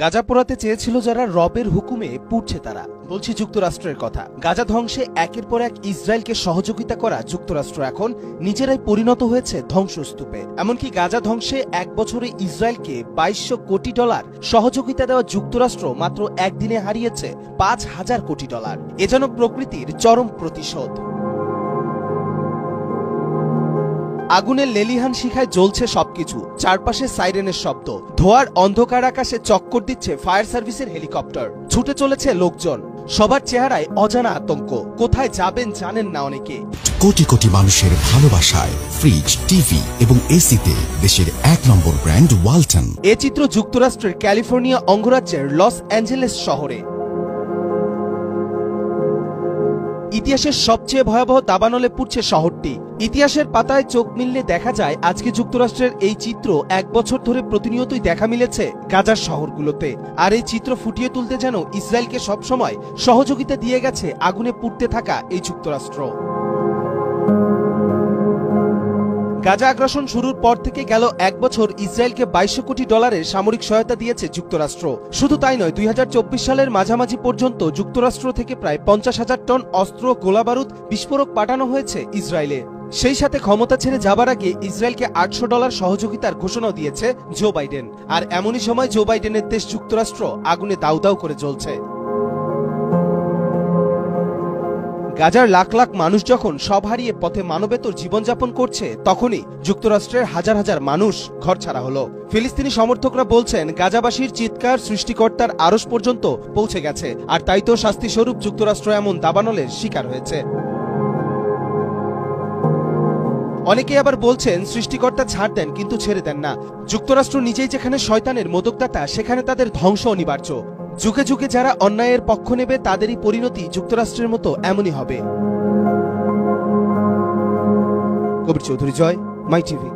গাজা পোড়াতে চেয়েছিল যারা রবের হুকুমে পুড়ছে তারা। বলছি যুক্তরাষ্ট্রের কথা। গাজা ধ্বংসে একের পর এক ইসরায়েলকে সহযোগিতা করা যুক্তরাষ্ট্র এখন নিজেরাই পরিণত হয়েছে ধ্বংসস্তূপে। এমনকি গাজা ধ্বংসে এক বছরে ইসরায়েলকে $2200 কোটি সহযোগিতা দেওয়া যুক্তরাষ্ট্র মাত্র একদিনে হারিয়েছে $5000 কোটি। এ যেন প্রকৃতির চরম প্রতিশোধ। আগুনের লেলিহান শিখায় জ্বলছে সবকিছু, চারপাশে সাইরেনের শব্দ, ধোঁয়ার অন্ধকার আকাশে চক্কর দিচ্ছে ফায়ার সার্ভিসের হেলিকপ্টার, ছুটে চলেছে লোকজন, সবার চেহারায় অজানা আতঙ্ক। কোথায় যাবেন জানেন না অনেকে। কোটি কোটি মানুষের ভালোবাসায় ফ্রিজ, টিভি এবং এসিতে দেশের 1 নম্বর ব্র্যান্ড ওয়ালটন। এ চিত্র যুক্তরাষ্ট্রের ক্যালিফোর্নিয়া অঙ্গরাজ্যের লস অ্যাঞ্জেলেস শহরে। ইতিহাসের সবচেয়ে ভয়াবহ দাবানলে পুড়ছে শহরটি। ইতিহাসের পাতায় চোখ মিললে দেখা যায় আজকে যুক্তরাষ্ট্রের এই চিত্র এক বছর ধরে প্রতিনিয়তই দেখা মিলেছে গাজার শহরগুলোতে। আর এই চিত্র ফুটিয়ে তুলতে যেন ইসরায়েলকে সবসময় সহযোগিতা দিয়ে গেছে আগুনে পুড়তে থাকা এই যুক্তরাষ্ট্র। গাজা আগ্রাসন শুরুর পর থেকে গেল এক বছর ইসরায়েলকে $2200 কোটি সামরিক সহায়তা দিয়েছে যুক্তরাষ্ট্র। শুধু তাই নয়, 2024 সালের মাঝামাঝি পর্যন্ত যুক্তরাষ্ট্র থেকে প্রায় 50,000 টন অস্ত্র, গোলাবারুদ, বিস্ফোরক পাঠানো হয়েছে ইসরায়েলে। সেই সাথে ক্ষমতা ছেড়ে যাবার আগে ইসরায়েলকে $800 সহযোগিতার ঘোষণাও দিয়েছে জো বাইডেন। আর এমনই সময় জো বাইডেনের দেশ যুক্তরাষ্ট্র আগুনে দাউ দাউ করে জ্বলছে। গাজার লাখ লাখ মানুষ যখন সব হারিয়ে পথে মানবেতর জীবনযাপন করছে, তখনই যুক্তরাষ্ট্রের হাজার হাজার মানুষ ঘরছাড়া হলো। ফিলিস্তিনি সমর্থকরা বলছেন গাজাবাসীর চিৎকার সৃষ্টিকর্তার আরশ পর্যন্ত পৌঁছে গেছে, আর তাই তো শাস্তিস্বরূপ যুক্তরাষ্ট্র এমন দাবানলের শিকার হয়েছে। অনেকে আবার বলছেন সৃষ্টিকর্তা ছাড় দেন কিন্তু ছেড়ে দেন না। যুক্তরাষ্ট্র নিজেই যেখানে শয়তানের মোদকদাতা, সেখানে তাদের ধ্বংস অনিবার্য। যুগে যুগে যারা অন্যায়ের পক্ষ নেবে তাদেরই পরিণতি যুক্তরাষ্ট্রের মতো এমনই হবে। কবির চৌধুরী, জয়, মাই টিভি।